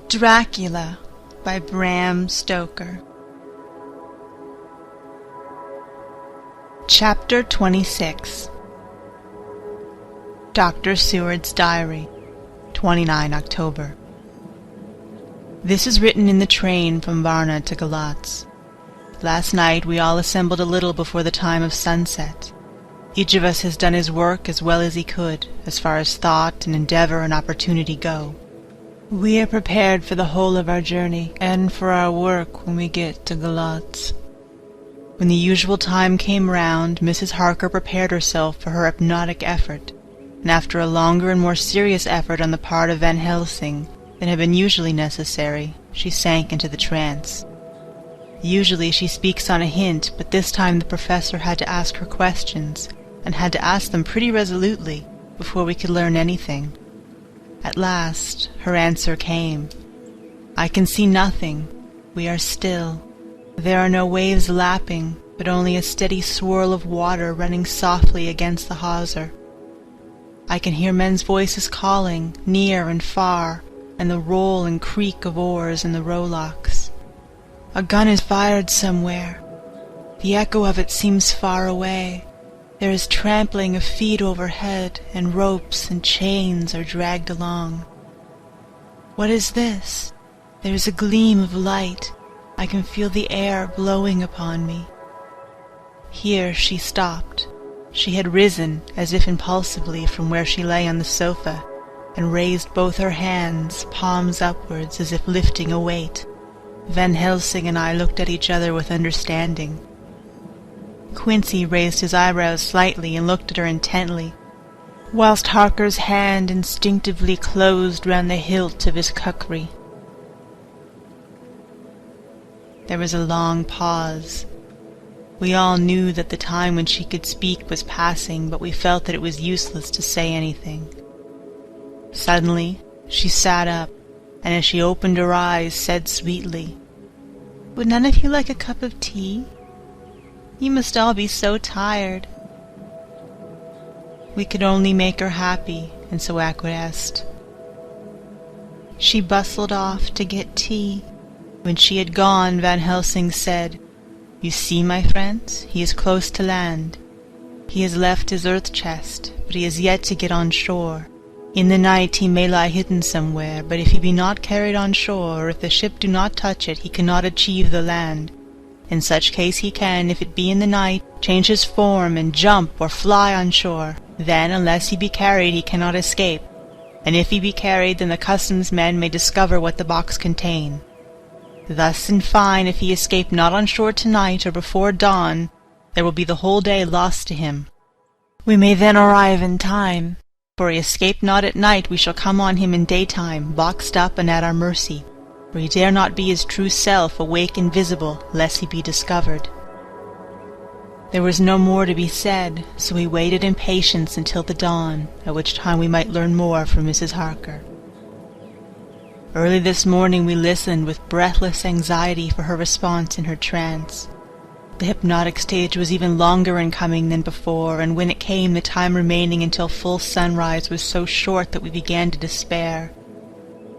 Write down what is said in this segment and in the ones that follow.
Dracula by Bram Stoker. Chapter 26. Dr. Seward's Diary, 29 October. This is written in the train from Varna to Galatz. Last night we all assembled a little before the time of sunset. Each of us has done his work as well as he could, as far as thought and endeavor and opportunity go. We are prepared for the whole of our journey, and for our work when we get to Galatz. When the usual time came round, Mrs. Harker prepared herself for her hypnotic effort, and after a longer and more serious effort on the part of Van Helsing than had been usually necessary, she sank into the trance. Usually she speaks on a hint, but this time the professor had to ask her questions, and had to ask them pretty resolutely before we could learn anything. At last her answer came. "I can see nothing. We are still. There are no waves lapping, but only a steady swirl of water running softly against the hawser. I can hear men's voices calling, near and far, and the roll and creak of oars in the rowlocks. A gun is fired somewhere. The echo of it seems far away. There is trampling of feet overhead, and ropes and chains are dragged along. What is this? There is a gleam of light. I can feel the air blowing upon me." Here she stopped. She had risen, as if impulsively, from where she lay on the sofa, and raised both her hands, palms upwards, as if lifting a weight. Van Helsing and I looked at each other with understanding. Quincy raised his eyebrows slightly and looked at her intently, whilst Harker's hand instinctively closed round the hilt of his kukri. There was a long pause. We all knew that the time when she could speak was passing, but we felt that it was useless to say anything. Suddenly she sat up, and as she opened her eyes said sweetly, "Would none of you like a cup of tea? You must all be so tired." We could only make her happy, and so acquiesced. She bustled off to get tea. When she had gone, Van Helsing said, "You see, my friends, he is close to land. He has left his earth chest, but he has yet to get on shore. In the night he may lie hidden somewhere, but if he be not carried on shore, or if the ship do not touch it, he cannot achieve the land. In such case he can, if it be in the night, change his form and jump or fly on shore. Then, unless he be carried, he cannot escape. And if he be carried, then the customs men may discover what the box contain. Thus, in fine, if he escape not on shore tonight or before dawn, there will be the whole day lost to him. We may then arrive in time, for he escape not at night, we shall come on him in daytime, boxed up and at our mercy. For he dare not be his true self, awake and visible, lest he be discovered." There was no more to be said, so we waited in patience until the dawn, at which time we might learn more from Mrs. Harker. Early this morning we listened with breathless anxiety for her response in her trance. The hypnotic stage was even longer in coming than before, and when it came, the time remaining until full sunrise was so short that we began to despair.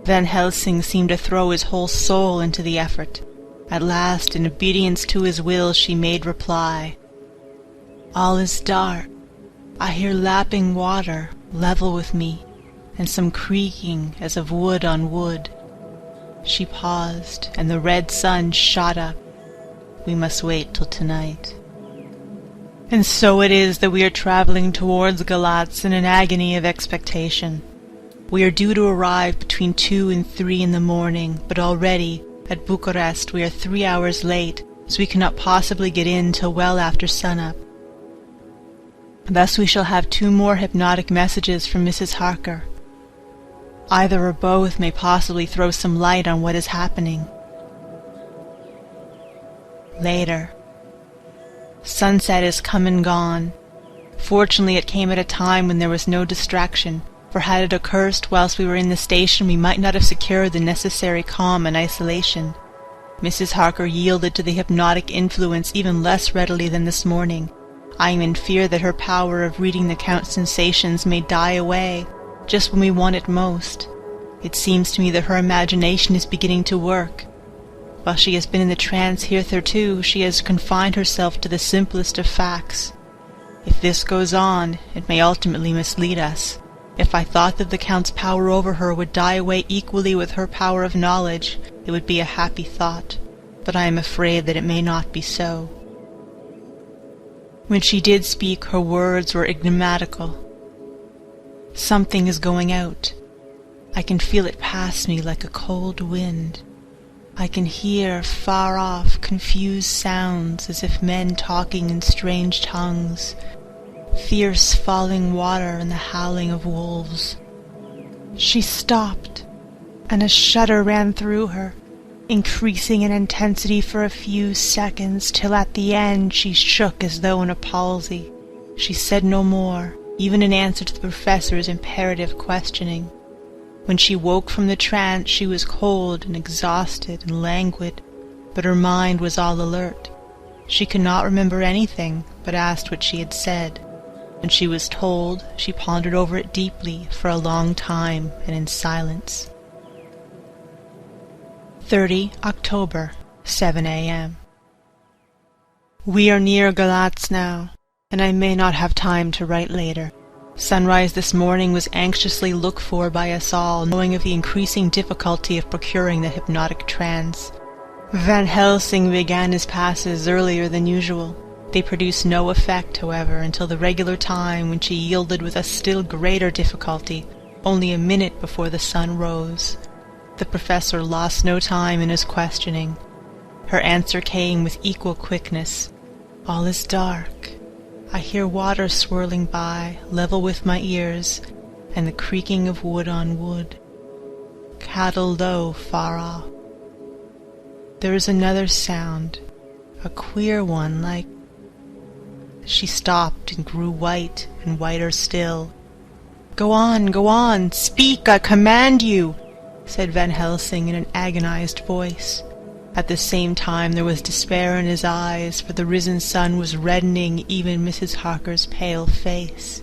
Van Helsing seemed to throw his whole soul into the effort. At last, in obedience to his will, she made reply. "All is dark. I hear lapping water, level with me, and some creaking as of wood on wood." She paused, and the red sun shot up. "We must wait till tonight." And so it is that we are travelling towards Galatz in an agony of expectation. We are due to arrive between 2 and 3 in the morning, but already, at Bucharest, we are 3 hours late, so we cannot possibly get in till well after sun-up. Thus we shall have 2 more hypnotic messages from Mrs. Harker. Either or both may possibly throw some light on what is happening. Later. Sunset is come and gone. Fortunately it came at a time when there was no distraction, for had it occurred whilst we were in the station, we might not have secured the necessary calm and isolation. Mrs. Harker yielded to the hypnotic influence even less readily than this morning. I am in fear that her power of reading the Count's sensations may die away, just when we want it most. It seems to me that her imagination is beginning to work. While she has been in the trance hitherto, she has confined herself to the simplest of facts. If this goes on, it may ultimately mislead us. If I thought that the Count's power over her would die away equally with her power of knowledge, it would be a happy thought, but I am afraid that it may not be so. When she did speak, her words were enigmatical. Something is going out. I can feel it pass me like a cold wind. I can hear, far off, confused sounds as if men talking in strange tongues, fierce falling water and the howling of wolves. She stopped, and a shudder ran through her, increasing in intensity for a few seconds, till at the end she shook as though in a palsy. She said no more, even in answer to the professor's imperative questioning. When she woke from the trance, she was cold and exhausted and languid, but her mind was all alert. She could not remember anything, but asked what she had said. When she was told, she pondered over it deeply for a long time and in silence. 30 October, 7 a.m. We are near Galatz now, and I may not have time to write later. Sunrise this morning was anxiously looked for by us all, knowing of the increasing difficulty of procuring the hypnotic trance. Van Helsing began his passes earlier than usual. They produced no effect, however, until the regular time, when she yielded with a still greater difficulty, only a minute before the sun rose. The professor lost no time in his questioning. Her answer came with equal quickness. All is dark. I hear water swirling by, level with my ears, and the creaking of wood on wood. Cattle low far off. There is another sound, a queer one, like... She stopped and grew white and whiter still. Go on, speak, I command you," said Van Helsing in an agonized voice. At the same time there was despair in his eyes, for the risen sun was reddening even Mrs. Harker's pale face.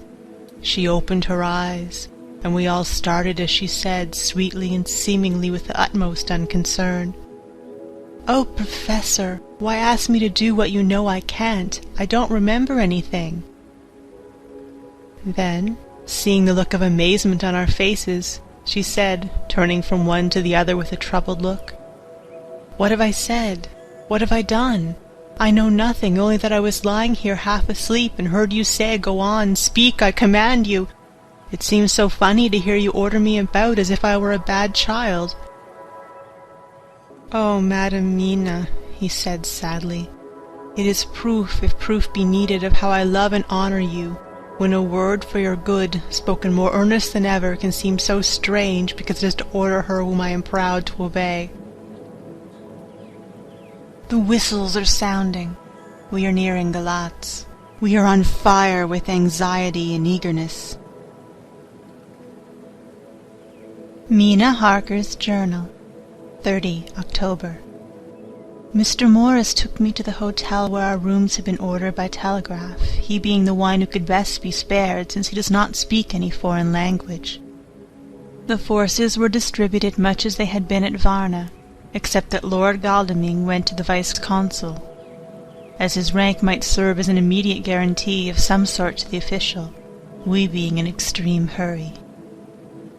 She opened her eyes, and we all started as she said, sweetly and seemingly with the utmost unconcern, "Oh, Professor, why ask me to do what you know I can't? I don't remember anything." Then, seeing the look of amazement on our faces, she said, turning from one to the other with a troubled look, "What have I said? What have I done? I know nothing, only that I was lying here half asleep and heard you say, 'Go on, speak, I command you.' It seems so funny to hear you order me about as if I were a bad child." "Oh, Madam Mina," he said sadly, "it is proof, if proof be needed, of how I love and honor you, when a word for your good, spoken more earnest than ever, can seem so strange because it is to order her whom I am proud to obey. The whistles are sounding. We are nearing Galatz. We are on fire with anxiety and eagerness." Mina Harker's Journal, 30 October. Mr. Morris took me to the hotel where our rooms had been ordered by telegraph, he being the one who could best be spared, since he does not speak any foreign language. The forces were distributed much as they had been at Varna, except that Lord Godalming went to the vice-consul, as his rank might serve as an immediate guarantee of some sort to the official, we being in extreme hurry.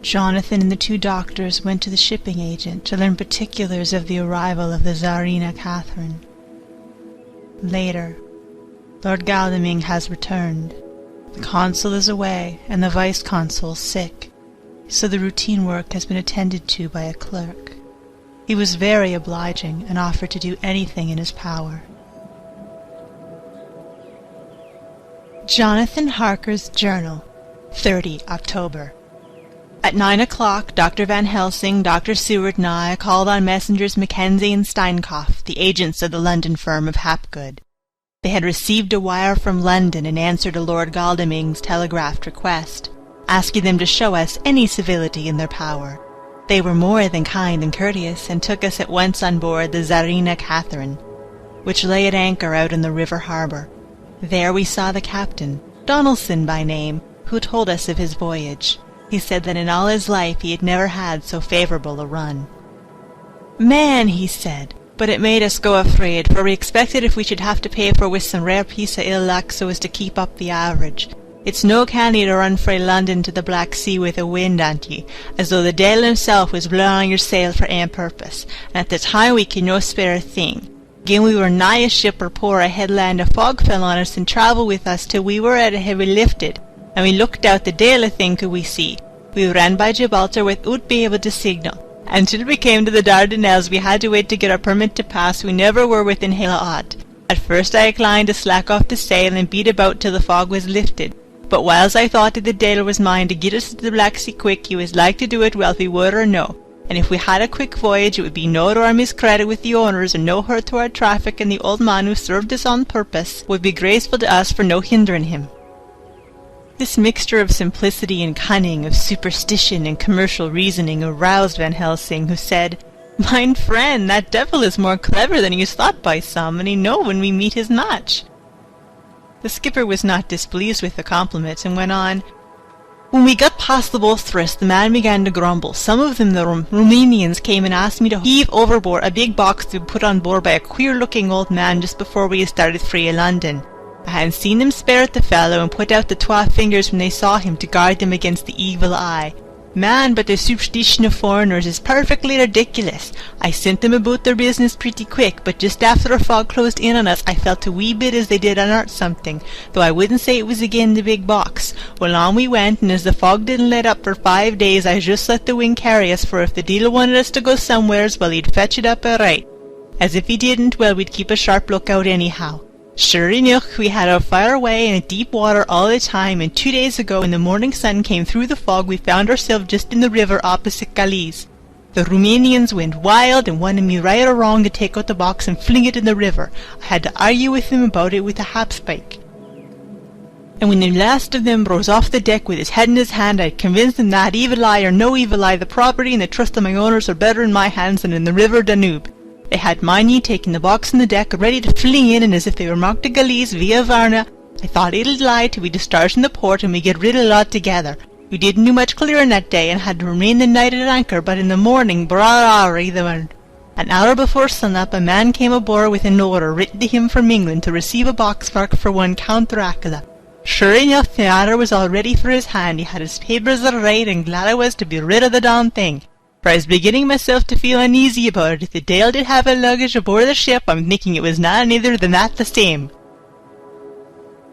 Jonathan and the two doctors went to the shipping agent to learn particulars of the arrival of the Tsarina Catherine. Later, Lord Godalming has returned. The consul is away, and the vice-consul sick, so the routine work has been attended to by a clerk. He was very obliging and offered to do anything in his power. Jonathan Harker's Journal, 30 October. At 9 o'clock, Dr. Van Helsing, Dr. Seward, and I called on Messrs. Mackenzie and Steinkopf, the agents of the London firm of Hapgood. They had received a wire from London in answer to Lord Godalming's telegraphed request, asking them to show us any civility in their power. They were more than kind and courteous, and took us at once on board the Tsarina Catherine, which lay at anchor out in the river harbour. There we saw the captain, Donaldson by name, who told us of his voyage. He said that in all his life he had never had so favourable a run. "Man," he said, but it made us go afraid, for we expected if we should have to pay for with some rare piece of ill luck so as to keep up the average. It's no canny to run frae London to the Black Sea with a wind ant ye, as though the devil himself was blowing your sail for ane purpose, and at the time we could no spare a thing. Gin we were nigh a ship or poor a headland, a fog fell on us and travelled with us till we were at a heavy lifted, and we looked out the deil a thing could we see. We ran by Gibraltar without be able to signal. Until we came to the Dardanelles we had to wait to get our permit to pass. We never were within hail of aught. At first I inclined to slack off the sail and beat about till the fog was lifted. But whiles I thought that the deil was mine to get us to the Black Sea quick, he was like to do it well if he would or no. And if we had a quick voyage it would be no to our miscredit with the owners and no hurt to our traffic, and the old man who served us on purpose would be graceful to us for no hindering him. This mixture of simplicity and cunning, of superstition and commercial reasoning, aroused Van Helsing, who said, "Mine friend, that devil is more clever than he is thought by some, and he know when we meet his match." The skipper was not displeased with the compliment, and went on, "When we got past the bowsprit, the man began to grumble. Some of them, the Romanians, came and asked me to heave overboard a big box to be put on board by a queer-looking old man just before we had started free of London. I hadn't seen them spare at the fellow, and put out the 12 fingers when they saw him to guard them against the evil eye. Man, but the superstition of foreigners is perfectly ridiculous. I sent them about their business pretty quick, but just after the fog closed in on us I felt a wee bit as they did unearth something, though I wouldn't say it was again the big box. Well, on we went, and as the fog didn't let up for 5 days I just let the wind carry us, for if the deal wanted us to go somewheres, well, he'd fetch it up all right. As if he didn't, well, we'd keep a sharp lookout anyhow. Sure enough, we had our fire away in deep water all the time, and 2 days ago when the morning sun came through the fog we found ourselves just in the river opposite Calais. The Romanians went wild and wanted me right or wrong to take out the box and fling it in the river. I had to argue with them about it with a hapspike. And when the last of them rose off the deck with his head in his hand, I convinced them that, evil eye or no evil eye, the property and the trust of my owners are better in my hands than in the river Danube. They had Miney taking the box on the deck, ready to fling in, and as if they were marked to Calais via Varna, I thought it'd lie till we discharged in the port and we get rid of the lot together. We didn't do much clearing that day, and had to remain the night at anchor, but in the morning, an hour before sun-up, a man came aboard with an order written to him from England to receive a box marked for one Count Dracula. Sure enough, the order was all ready for his hand. He had his papers all right, and glad I was to be rid of the darn thing. For I was beginning myself to feel uneasy about it. If the deil did have a luggage aboard the ship, I'm thinking it was none other than that the same."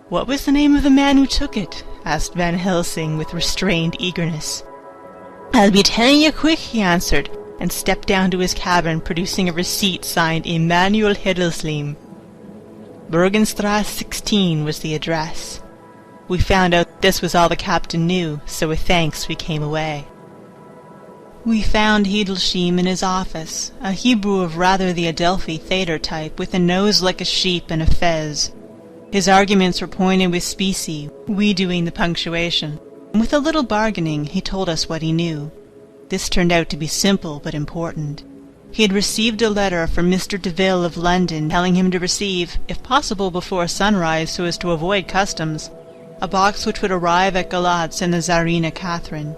"What was the name of the man who took it?" asked Van Helsing with restrained eagerness. "I'll be telling you quick," he answered, and stepped down to his cabin, producing a receipt signed Emanuel Hiddlesleim. Bergenstrasse 16 was the address. We found out this was all the captain knew, so with thanks we came away. We found Hiddlesleim in his office, a Hebrew of rather the Adelphi Thader type, with a nose like a sheep and a fez. His arguments were pointed with specie, we doing the punctuation. And with a little bargaining he told us what he knew. This turned out to be simple but important. He had received a letter from Mr. Deville of London, telling him to receive, if possible before sunrise so as to avoid customs, a box which would arrive at Galatz in the Tsarina Catherine.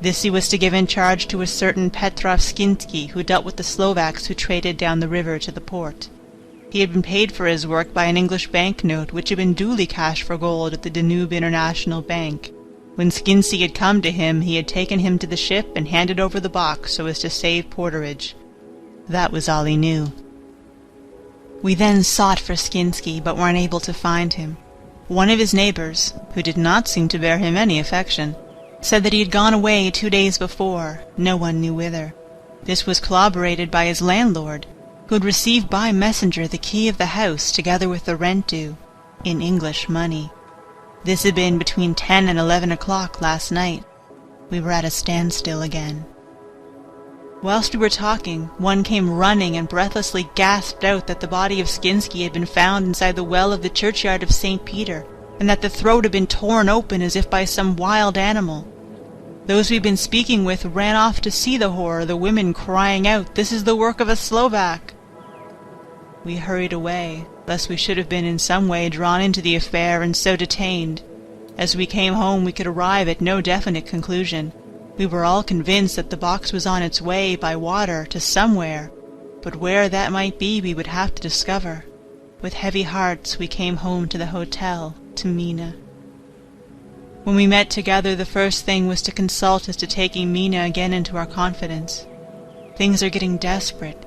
This he was to give in charge to a certain Petrov Skinsky, who dealt with the Slovaks who traded down the river to the port. He had been paid for his work by an English banknote, which had been duly cashed for gold at the Danube International Bank. When Skinsky had come to him, he had taken him to the ship and handed over the box so as to save porterage. That was all he knew. We then sought for Skinsky, but were unable to find him. One of his neighbors, who did not seem to bear him any affection, said that he had gone away 2 days before, no one knew whither. This was corroborated by his landlord, who had received by messenger the key of the house together with the rent due, in English money. This had been between 10 and 11 o'clock last night. We were at a standstill again. Whilst we were talking, one came running and breathlessly gasped out that the body of Skinsky had been found inside the well of the churchyard of St. Peter, and that the throat had been torn open as if by some wild animal. Those we'd been speaking with ran off to see the horror, the women crying out, "This is the work of a Slovak!" We hurried away, lest we should have been in some way drawn into the affair and so detained. As we came home we could arrive at no definite conclusion. We were all convinced that the box was on its way by water to somewhere, but where that might be we would have to discover. With heavy hearts we came home to the hotel, to Mina. When we met together, the first thing was to consult as to taking Mina again into our confidence. Things are getting desperate,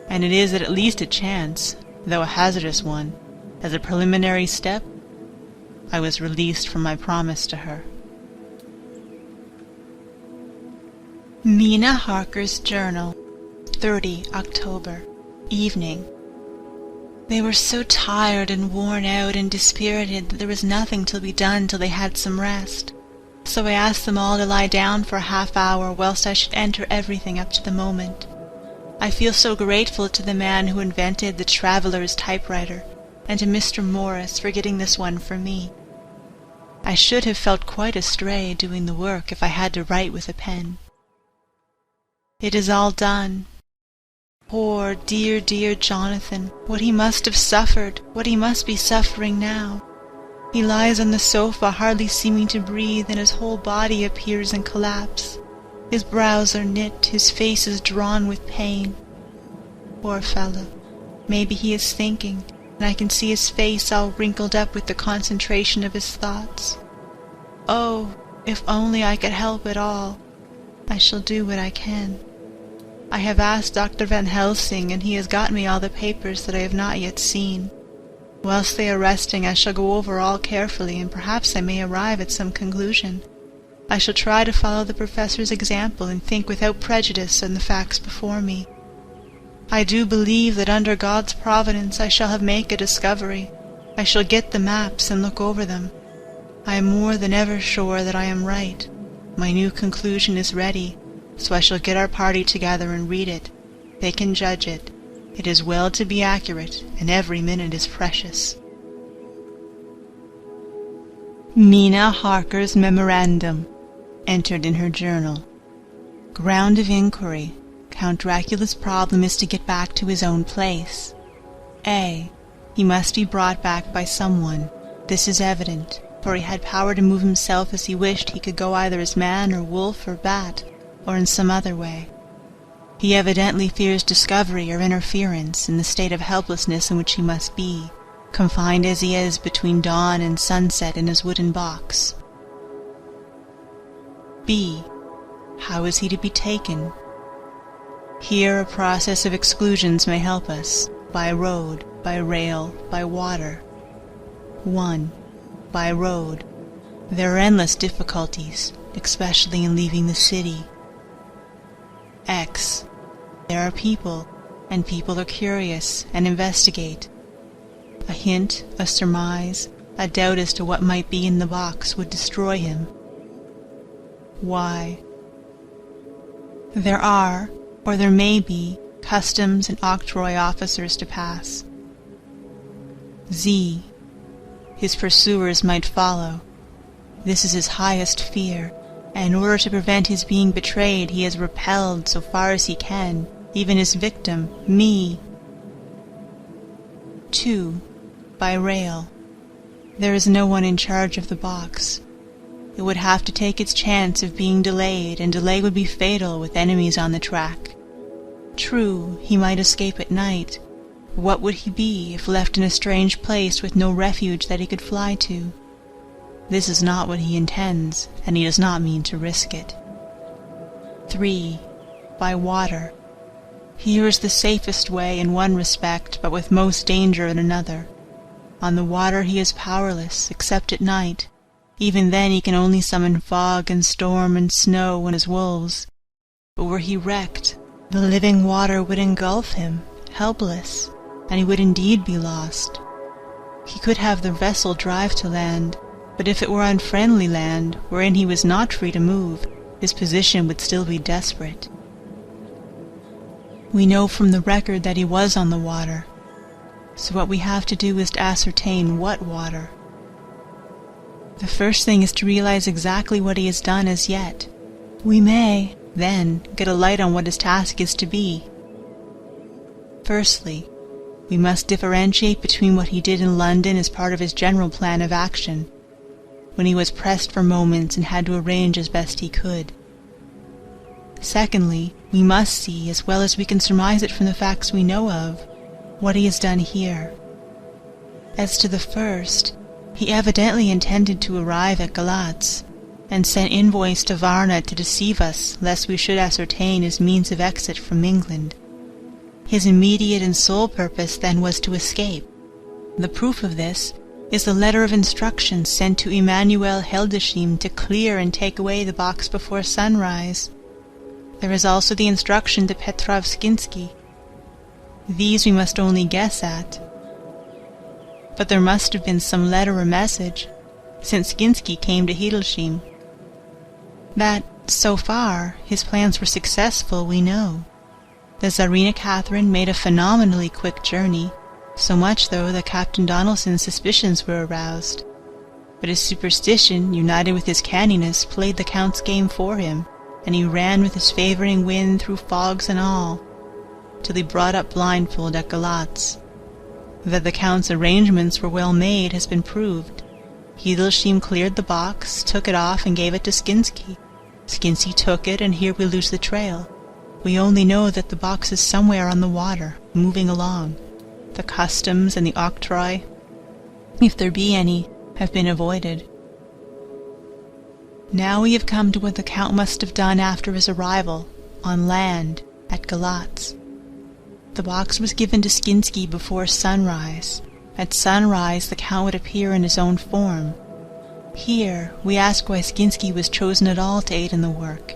and it is at least a chance, though a hazardous one. As a preliminary step, I was released from my promise to her. Mina Harker's Journal, 30 October, evening. They were so tired and worn out and dispirited that there was nothing to be done till they had some rest. So I asked them all to lie down for a half-hour whilst I should enter everything up to the moment. I feel so grateful to the man who invented the traveller's typewriter, and to Mr. Morris for getting this one for me. I should have felt quite astray doing the work if I had to write with a pen. It is all done. Poor, dear, dear Jonathan, what he must have suffered, what he must be suffering now. He lies on the sofa, hardly seeming to breathe, and his whole body appears in collapse. His brows are knit, his face is drawn with pain. Poor fellow, maybe he is thinking, and I can see his face all wrinkled up with the concentration of his thoughts. Oh, if only I could help it all. I shall do what I can. I have asked Dr. Van Helsing, and he has got me all the papers that I have not yet seen. Whilst they are resting, I shall go over all carefully, and perhaps I may arrive at some conclusion. I shall try to follow the professor's example and think without prejudice on the facts before me. I do believe that under God's providence I shall have made a discovery. I shall get the maps and look over them. I am more than ever sure that I am right. My new conclusion is ready, so I shall get our party together and read it. They can judge it. It is well to be accurate, and every minute is precious. Mina Harker's memorandum, entered in her journal. Ground of inquiry. Count Dracula's problem is to get back to his own place. A. He must be brought back by someone. This is evident, for he had power to move himself as he wished. He could go either as man or wolf or bat, or in some other way. He evidently fears discovery or interference in the state of helplessness in which he must be, confined as he is between dawn and sunset in his wooden box. B. How is he to be taken? Here a process of exclusions may help us, by road, by rail, by water. 1. By road. There are endless difficulties, especially in leaving the city. X. There are people, and people are curious and investigate. A hint, a surmise, a doubt as to what might be in the box would destroy him. Y. There are, or there may be, customs and octroi officers to pass. Z. His pursuers might follow. This is his highest fear, and in order to prevent his being betrayed, he has repelled, so far as he can, even his victim, me. 2. By rail. There is no one in charge of the box. It would have to take its chance of being delayed, and delay would be fatal with enemies on the track. True, he might escape at night, but what would he be if left in a strange place with no refuge that he could fly to? This is not what he intends, and he does not mean to risk it. 3. By water. Here is the safest way in one respect, but with most danger in another. On the water he is powerless, except at night. Even then he can only summon fog and storm and snow and his wolves. But were he wrecked, the living water would engulf him, helpless, and he would indeed be lost. He could have the vessel drive to land, but if it were unfriendly land, wherein he was not free to move, his position would still be desperate. We know from the record that he was on the water, so what we have to do is to ascertain what water. The first thing is to realize exactly what he has done as yet. We may, then, get a light on what his task is to be. Firstly, we must differentiate between what he did in London as part of his general plan of action. when he was pressed for moments and had to arrange as best he could. Secondly, we must see, as well as we can surmise it from the facts we know of, what he has done here. As to the first, he evidently intended to arrive at Galatz, and sent envoys to Varna to deceive us, lest we should ascertain his means of exit from England. His immediate and sole purpose then was to escape. The proof of this is the letter of instructions sent to Emanuel Heldeshim to clear and take away the box before sunrise. There is also the instruction to Petrov Skinsky. These we must only guess at. But there must have been some letter or message, since Skinsky came to Hildesheim. That, so far, his plans were successful, we know. The Tsarina Catherine made a phenomenally quick journey, so much, though, that Captain Donelson's suspicions were aroused. But his superstition, united with his canniness, played the Count's game for him, and he ran with his favouring wind through fogs and all, till he brought up blindfold at Galatz. That the Count's arrangements were well made has been proved. Hildesheim cleared the box, took it off, and gave it to Skinsky. Skinsky took it, and here we lose the trail. We only know that the box is somewhere on the water, moving along. The customs and the octroi, if there be any, have been avoided. Now we have come to what the Count must have done after his arrival, on land, at Galatz. The box was given to Skinsky before sunrise. At sunrise the Count would appear in his own form. Here we ask why Skinsky was chosen at all to aid in the work.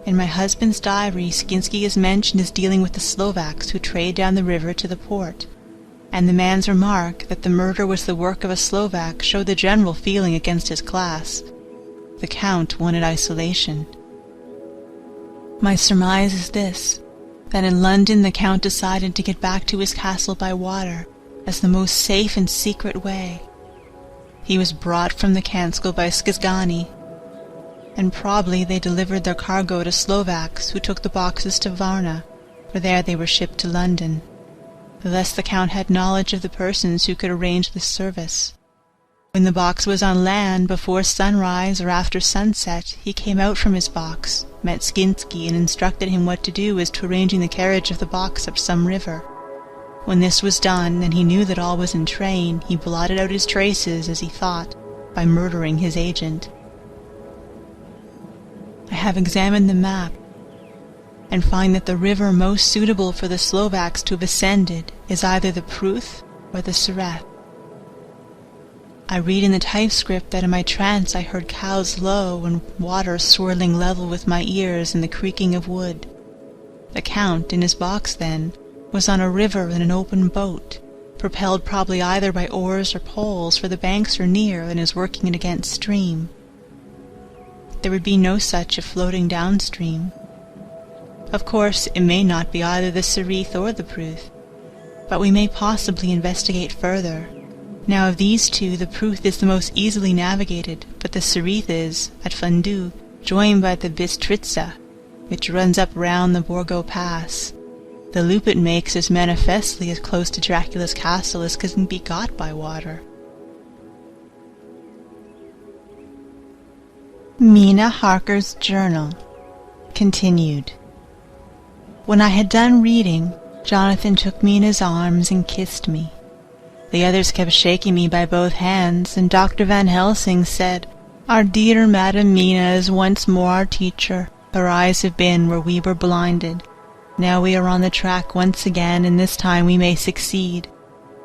In my husband's diary, Skinsky is mentioned as dealing with the Slovaks who trade down the river to the port, and the man's remark that the murder was the work of a Slovak showed the general feeling against his class. The Count wanted isolation. My surmise is this, that in London the Count decided to get back to his castle by water as the most safe and secret way. He was brought from the Kanskil by Skizgani, and probably they delivered their cargo to Slovaks who took the boxes to Varna, for there they were shipped to London. Thus the Count had knowledge of the persons who could arrange this service. When the box was on land, before sunrise or after sunset, he came out from his box, met Skinsky, and instructed him what to do as to arranging the carriage of the box up some river. When this was done, and he knew that all was in train, he blotted out his traces, as he thought, by murdering his agent. I have examined the map, and find that the river most suitable for the Slovaks to have ascended is either the Pruth or the Sureth. I read in the typescript that in my trance I heard cows low and water swirling level with my ears and the creaking of wood. The Count, in his box then, was on a river in an open boat, propelled probably either by oars or poles, for the banks are near and is working it against stream. There would be no such if floating downstream. Of course, it may not be either the Sereth or the Pruth, but we may possibly investigate further. Now of these two, the Pruth is the most easily navigated, but the Sereth is, at Fundu, joined by the Bistritza, which runs up round the Borgo Pass. The loop it makes is manifestly as close to Dracula's castle as can be got by water. Mina Harker's Journal. Continued. When I had done reading, Jonathan took me in his arms and kissed me. The others kept shaking me by both hands, and Dr. Van Helsing said, "Our dear Madam Mina is once more our teacher. Her eyes have been where we were blinded. Now we are on the track once again, and this time we may succeed.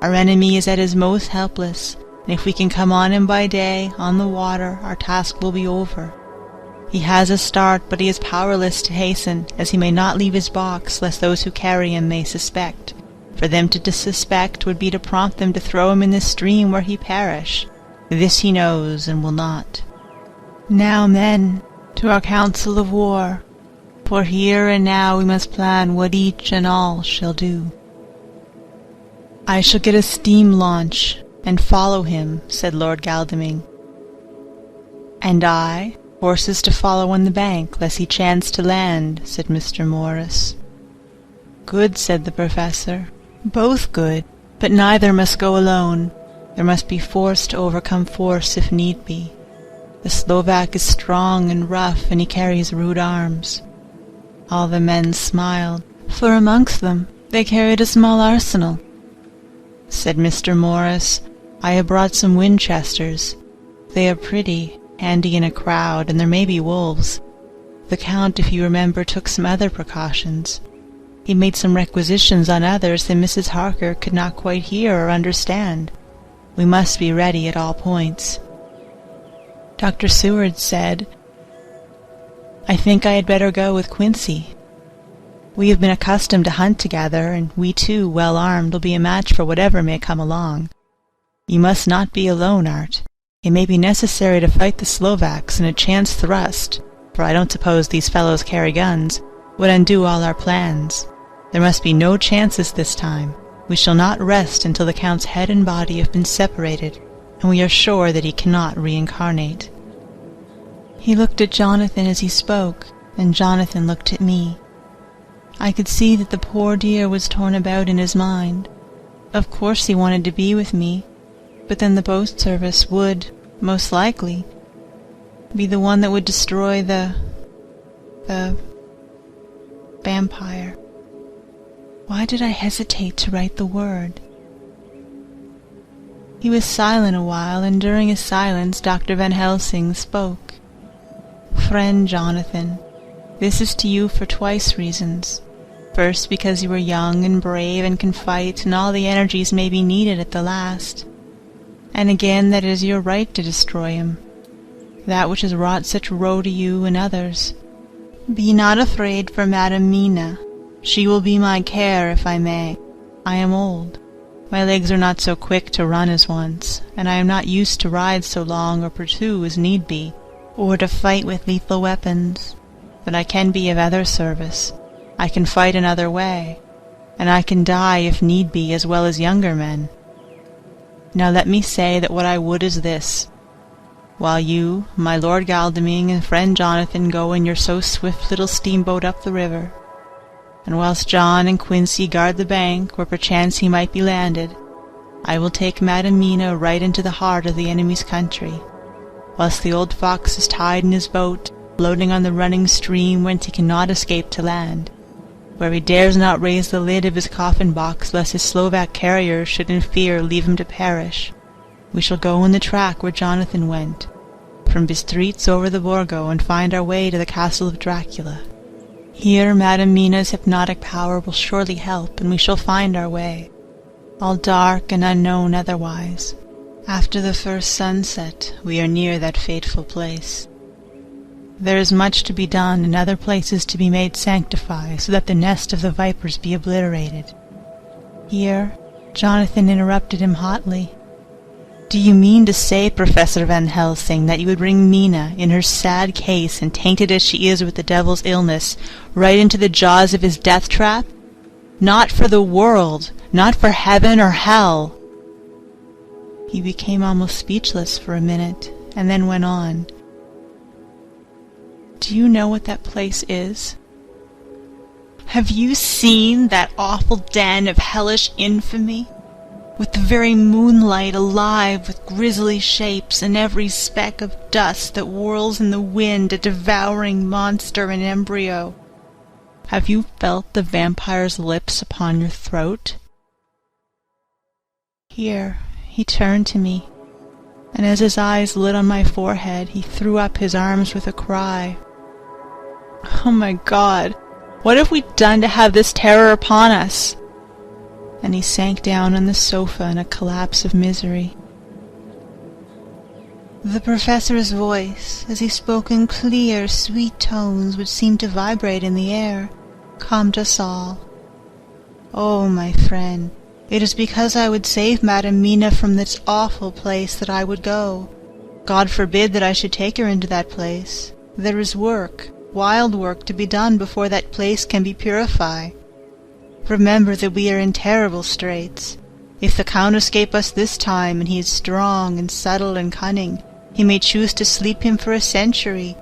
Our enemy is at his most helpless, and if we can come on him by day, on the water, our task will be over. He has a start, but he is powerless to hasten, as he may not leave his box, lest those who carry him may suspect. For them to suspect would be to prompt them to throw him in the stream where he perish. This he knows, and will not. Now, men, to our council of war, for here and now we must plan what each and all shall do." "I shall get a steam launch, and follow him," said Lord Godalming. "And I, horses to follow on the bank, lest he chance to land," said Mr. Morris. "Good," said the Professor. "Both good, but neither must go alone. There must be force to overcome force if need be. The Slovak is strong and rough, and he carries rude arms." All the men smiled, for amongst them they carried a small arsenal. Said Mr. Morris, "I have brought some Winchesters. They are pretty, handy in a crowd, and there may be wolves. The Count, if you remember, took some other precautions. He made some requisitions on others that Mrs. Harker could not quite hear or understand. We must be ready at all points." Dr. Seward said, "I think I had better go with Quincy. We have been accustomed to hunt together, and we too, well armed, will be a match for whatever may come along. You must not be alone, Art. It may be necessary to fight the Slovaks, and a chance thrust, for I don't suppose these fellows carry guns, would undo all our plans. There must be no chances this time. We shall not rest until the Count's head and body have been separated, and we are sure that he cannot reincarnate." He looked at Jonathan as he spoke, and Jonathan looked at me. I could see that the poor dear was torn about in his mind. Of course he wanted to be with me, but then the post service would, most likely, be the one that would destroy the vampire. Why did I hesitate to write the word? He was silent a while, and during his silence Dr. Van Helsing spoke. "Friend Jonathan, this is to you for twice reasons. First, because you are young and brave and can fight, and all the energies may be needed at the last. And again, that it is your right to destroy him, that which has wrought such woe to you and others. Be not afraid for Madam Mina. She will be my care, if I may. I am old. My legs are not so quick to run as once, and I am not used to ride so long or pursue as need be, or to fight with lethal weapons. But I can be of other service. I can fight another way, and I can die if need be as well as younger men. Now let me say that what I would is this. While you, my Lord Godalming, and friend Jonathan go in your so swift little steamboat up the river, and whilst John and Quincy guard the bank where perchance he might be landed, I will take Madam Mina right into the heart of the enemy's country, whilst the old fox is tied in his boat, floating on the running stream whence he cannot escape to land, where he dares not raise the lid of his coffin-box lest his Slovak carriers should in fear leave him to perish. We shall go in the track where Jonathan went, from Bistritz over the Borgo, and find our way to the castle of Dracula. Here Madam Mina's hypnotic power will surely help, and we shall find our way, all dark and unknown otherwise. After the first sunset we are near that fateful place. There is much to be done, and other places to be made sanctify, so that the nest of the vipers be obliterated." Here Jonathan interrupted him hotly. "Do you mean to say, Professor Van Helsing, that you would bring Mina, in her sad case, and tainted as she is with the devil's illness, right into the jaws of his death-trap? Not for the world, not for heaven or hell." He became almost speechless for a minute, and then went on. "Do you know what that place is? Have you seen that awful den of hellish infamy, with the very moonlight alive with grisly shapes, and every speck of dust that whirls in the wind a devouring monster in embryo? Have you felt the vampire's lips upon your throat?" Here he turned to me, and as his eyes lit on my forehead, he threw up his arms with a cry. "Oh my God, what have we done to have this terror upon us?" And he sank down on the sofa in a collapse of misery. The professor's voice, as he spoke in clear, sweet tones which seemed to vibrate in the air, calmed us all. "Oh, my friend, it is because I would save Madam Mina from this awful place that I would go. God forbid that I should take her into that place. There is work, wild work, to be done before that place can be purified. Remember that we are in terrible straits. If the Count escape us this time, and he is strong and subtle and cunning, he may choose to sleep him for a century,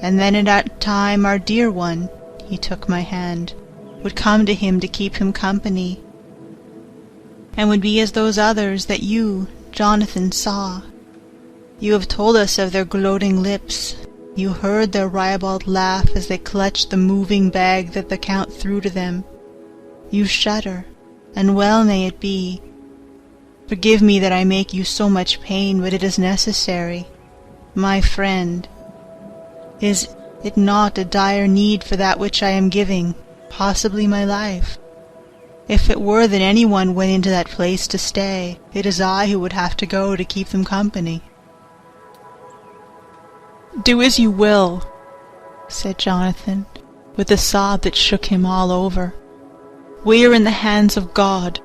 and then at that time our dear one," he took my hand, "would come to him to keep him company, and would be as those others that you, Jonathan, saw. You have told us of their gloating lips. You heard their ribald laugh as they clutched the moving bag that the Count threw to them. You shudder, and well may it be. Forgive me that I make you so much pain, but it is necessary. My friend, is it not a dire need for that which I am giving, possibly my life? If it were that anyone went into that place to stay, it is I who would have to go to keep them company. "Do as you will," said Jonathan, with a sob that shook him all over. "We are in the hands of God."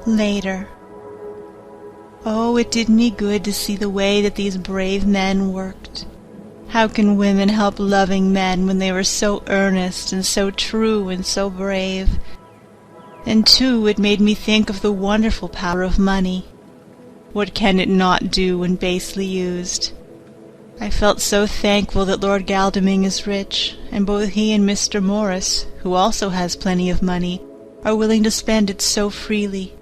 Later. Oh, it did me good to see the way that these brave men worked. How can women help loving men when they were so earnest and so true and so brave? And too, it made me think of the wonderful power of money. What can it not do when basely used? I felt so thankful that Lord Godalming is rich, and both he and Mr. Morris, who also has plenty of money, are willing to spend it so freely.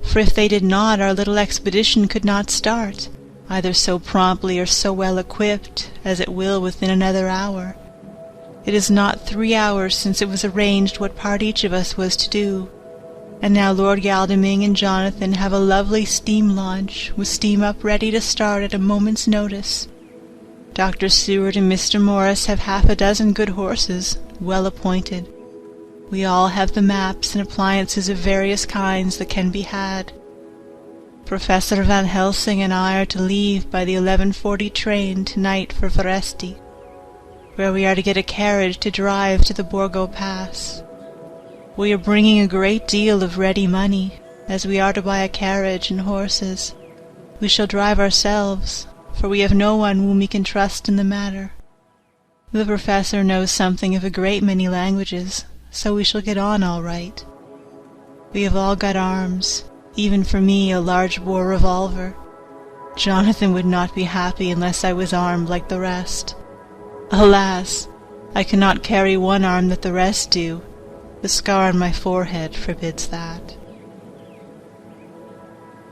For if they did not, our little expedition could not start, either so promptly or so well equipped as it will within another hour. It is not 3 hours since it was arranged what part each of us was to do, and now Lord Godalming and Jonathan have a lovely steam launch, with steam up ready to start at a moment's notice. Dr. Seward and Mr. Morris have 6 good horses, well appointed. We all have the maps and appliances of various kinds that can be had. Professor Van Helsing and I are to leave by the 11:40 train tonight for Veresti, where we are to get a carriage to drive to the Borgo Pass. We are bringing a great deal of ready money, as we are to buy a carriage and horses. We shall drive ourselves, for we have no one whom we can trust in the matter. The professor knows something of a great many languages, so we shall get on all right. We have all got arms, even for me a large-bore revolver. Jonathan would not be happy unless I was armed like the rest. Alas, I cannot carry one arm that the rest do. The scar on my forehead forbids that.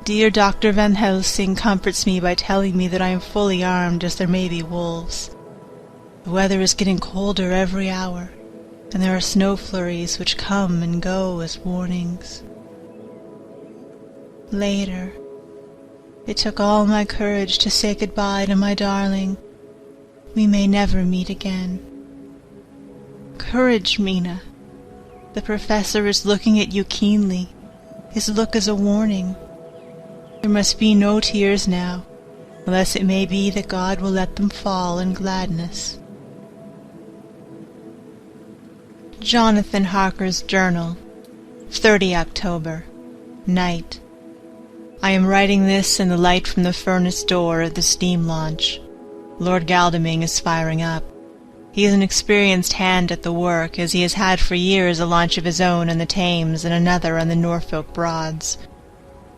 Dear Dr. Van Helsing comforts me by telling me that I am fully armed, as there may be wolves. The weather is getting colder every hour, and there are snow flurries which come and go as warnings. Later. It took all my courage to say goodbye to my darling. We may never meet again. Courage, Mina. The professor is looking at you keenly. His look is a warning. There must be no tears now, unless it may be that God will let them fall in gladness. Jonathan Harker's Journal, 30 October, Night. I am writing this in the light from the furnace door of the steam launch. Lord Godalming is firing up. He is an experienced hand at the work, as he has had for years a launch of his own on the Thames and another on the Norfolk Broads.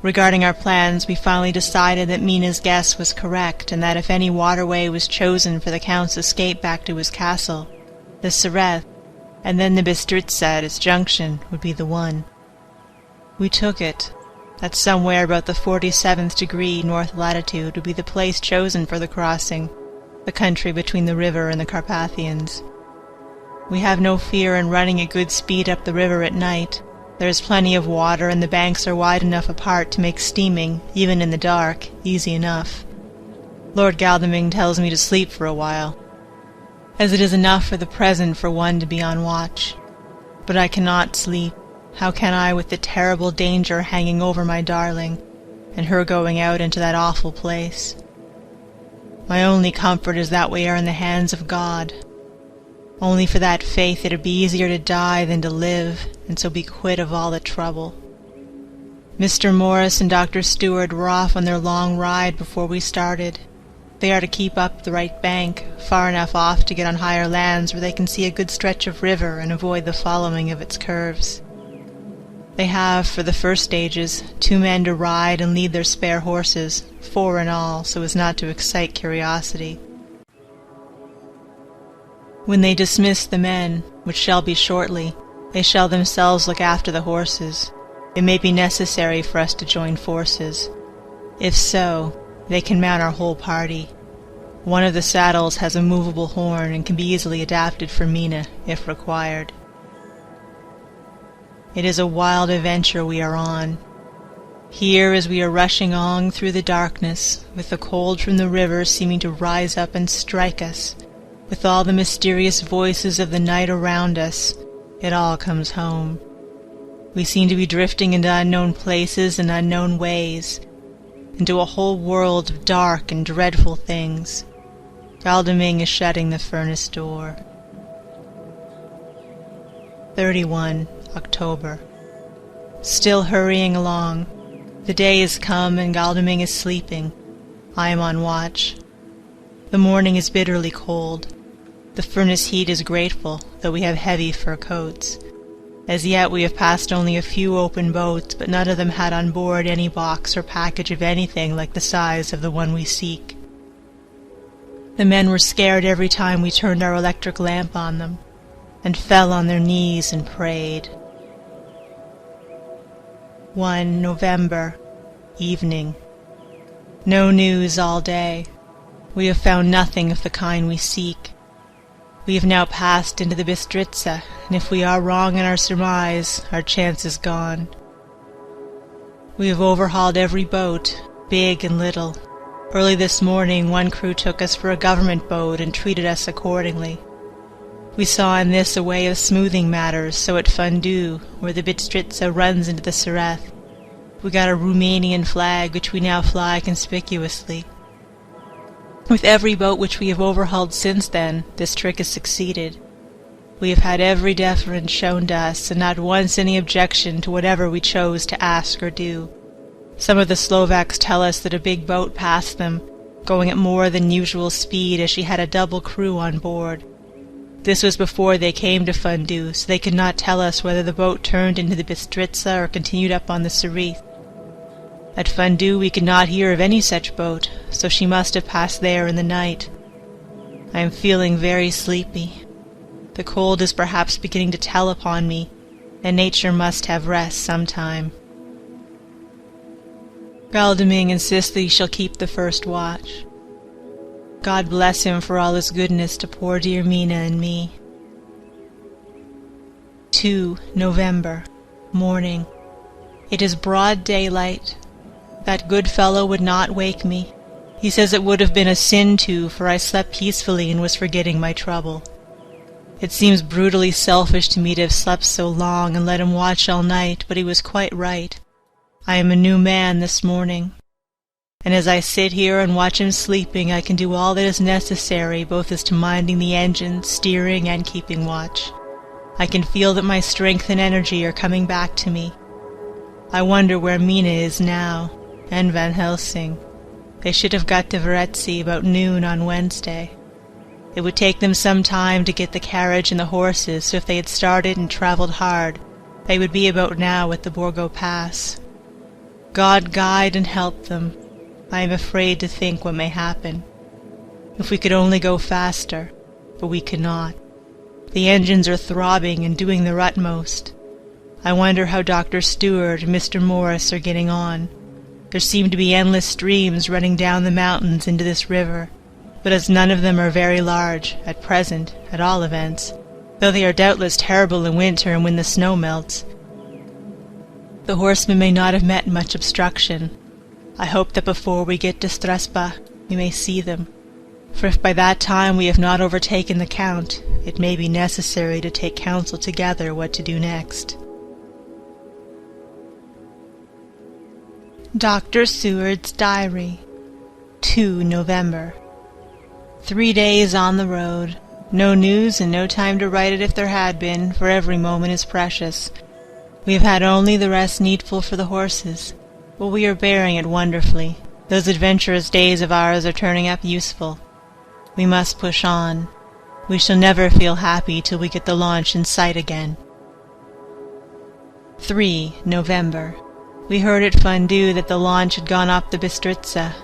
Regarding our plans, we finally decided that Mina's guess was correct, and that if any waterway was chosen for the Count's escape back to his castle, the Sareth, and then the Bistritza at its junction, would be the one. We took it, that somewhere about the 47th degree north latitude would be the place chosen for the crossing, the country between the river and the Carpathians. We have no fear in running at good speed up the river at night. There is plenty of water, and the banks are wide enough apart to make steaming, even in the dark, easy enough. Lord Godalming tells me to sleep for a while, as it is enough for the present for one to be on watch. But I cannot sleep. How can I, with the terrible danger hanging over my darling, and her going out into that awful place? My only comfort is that we are in the hands of God. Only for that faith it would be easier to die than to live, and so be quit of all the trouble. Mr. Morris and Dr. Stewart were off on their long ride before we started. They are to keep up the right bank, far enough off to get on higher lands where they can see a good stretch of river and avoid the following of its curves. They have, for the first stages, 2 men to ride and lead their spare horses, 4 in all, so as not to excite curiosity. When they dismiss the men, which shall be shortly, they shall themselves look after the horses. It may be necessary for us to join forces. If so, they can mount our whole party. One of the saddles has a movable horn and can be easily adapted for Mina, if required. It is a wild adventure we are on. Here, as we are rushing on through the darkness, with the cold from the river seeming to rise up and strike us, with all the mysterious voices of the night around us, it all comes home. We seem to be drifting into unknown places and unknown ways, into a whole world of dark and dreadful things. Galdeming is shutting the furnace door. 31 October. Still hurrying along. The day is come and Galdeming is sleeping. I am on watch. The morning is bitterly cold. The furnace heat is grateful, though we have heavy fur coats. As yet we have passed only a few open boats, but none of them had on board any box or package of anything like the size of the one we seek. The men were scared every time we turned our electric lamp on them, and fell on their knees and prayed. 1 November, evening. No news all day. We have found nothing of the kind we seek. We have now passed into the Bistritza, and if we are wrong in our surmise, our chance is gone. We have overhauled every boat, big and little. Early this morning one crew took us for a government boat and treated us accordingly. We saw in this a way of smoothing matters, so at Fundu, where the Bistritza runs into the Sereth, we got a Romanian flag which we now fly conspicuously. With every boat which we have overhauled since then, this trick has succeeded. We have had every deference shown to us, and not once any objection to whatever we chose to ask or do. Some of the Slovaks tell us that a big boat passed them, going at more than usual speed as she had a double crew on board. This was before they came to Fundu, so they could not tell us whether the boat turned into the Bistritza or continued up on the Sereth. At Fundu we could not hear of any such boat, so she must have passed there in the night. I am feeling very sleepy. The cold is perhaps beginning to tell upon me, and nature must have rest sometime. Galdeming insists that he shall keep the first watch. God bless him for all his goodness to poor dear Mina and me. 2 November, morning. It is broad daylight. That good fellow would not wake me. He says it would have been a sin too, for I slept peacefully and was forgetting my trouble. It seems brutally selfish to me to have slept so long and let him watch all night, but he was quite right. I am a new man this morning, and as I sit here and watch him sleeping I can do all that is necessary both as to minding the engine, steering, and keeping watch. I can feel that my strength and energy are coming back to me. I wonder where Mina is now, and Van Helsing. They should have got to Varetzi about noon on Wednesday. It would take them some time to get the carriage and the horses, so if they had started and travelled hard, they would be about now at the Borgo Pass. God guide and help them. I am afraid to think what may happen. If we could only go faster, but we cannot. The engines are throbbing and doing their utmost. I wonder how Dr. Stewart and Mr. Morris are getting on. There seem to be endless streams running down the mountains into this river, but as none of them are very large, at present, at all events, though they are doubtless terrible in winter and when the snow melts, the horsemen may not have met much obstruction. I hope that before we get to Strasba we may see them, for if by that time we have not overtaken the Count, it may be necessary to take counsel together what to do next. Dr. Seward's Diary, 2 November. 3 days on the road. No news and no time to write it if there had been, for every moment is precious. We have had only the rest needful for the horses, but we are bearing it wonderfully. Those adventurous days of ours are turning up useful. We must push on. We shall never feel happy till we get the launch in sight again. 3 November. We heard at Fundu that the launch had gone up the Bistritza.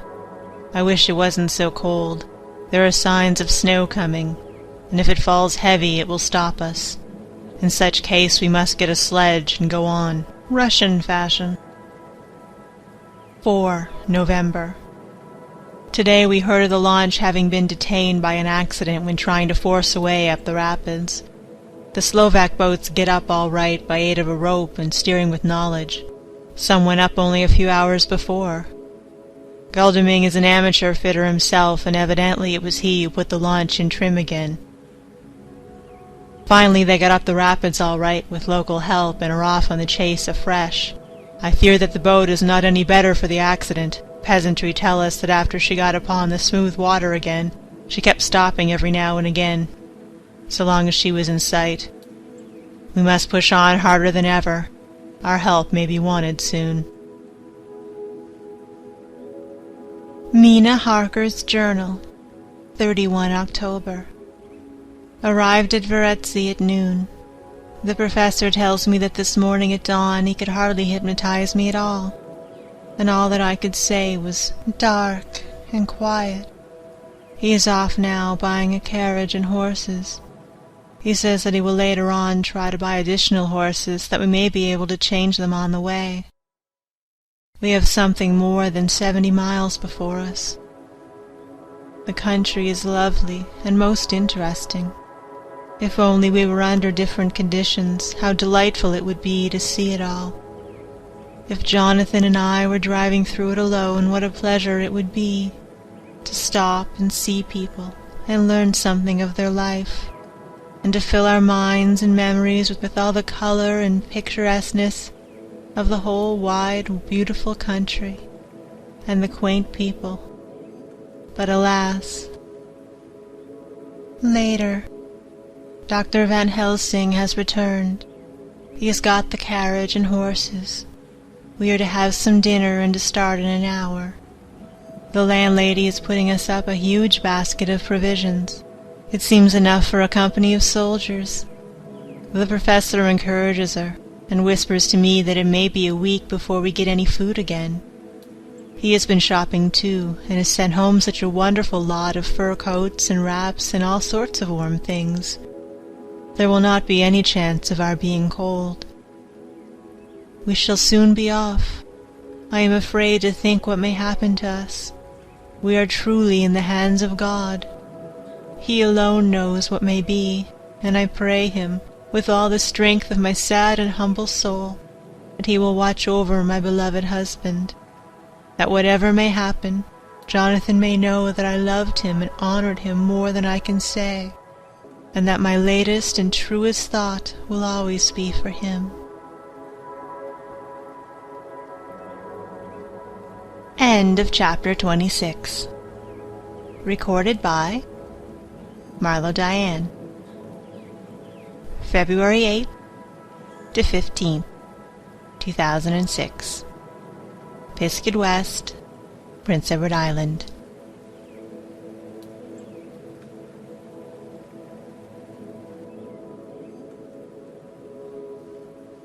I wish it wasn't so cold. There are signs of snow coming, and if it falls heavy it will stop us. In such case we must get a sledge and go on, Russian fashion. 4 November. Today we heard of the launch having been detained by an accident when trying to force a way up the rapids. The Slovak boats get up all right by aid of a rope and steering with knowledge. Some went up only a few hours before. Guldeming is an amateur fitter himself, and evidently it was he who put the launch in trim again. Finally they got up the rapids all right with local help and are off on the chase afresh. I fear that the boat is not any better for the accident. Peasantry tell us that after she got upon the smooth water again, she kept stopping every now and again, so long as she was in sight. We must push on harder than ever. Our help may be wanted soon. Mina Harker's Journal, 31 October. Arrived at Varetzi at noon. The professor tells me that this morning at dawn he could hardly hypnotize me at all, and all that I could say was dark and quiet. He is off now buying a carriage and horses. He says that he will later on try to buy additional horses, that we may be able to change them on the way. We have something more than 70 miles before us. The country is lovely and most interesting. If only we were under different conditions, how delightful it would be to see it all. If Jonathan and I were driving through it alone, what a pleasure it would be to stop and see people and learn something of their life, and to fill our minds and memories with all the color and picturesqueness of the whole wide, beautiful country and the quaint people. But alas, later, Dr. Van Helsing has returned. He has got the carriage and horses. We are to have some dinner and to start in an hour. The landlady is putting us up a huge basket of provisions. It seems enough for a company of soldiers. The professor encourages her, and whispers to me that it may be a week before we get any food again. He has been shopping too, and has sent home such a wonderful lot of fur coats and wraps and all sorts of warm things. There will not be any chance of our being cold. We shall soon be off. I am afraid to think what may happen to us. We are truly in the hands of God. He alone knows what may be, and I pray Him, with all the strength of my sad and humble soul, that He will watch over my beloved husband, that whatever may happen, Jonathan may know that I loved him and honored him more than I can say, and that my latest and truest thought will always be for him. End of chapter 26. Recorded by Marlo Diane. February 8th to 15th, 2006. Pisgah West, Prince Edward Island.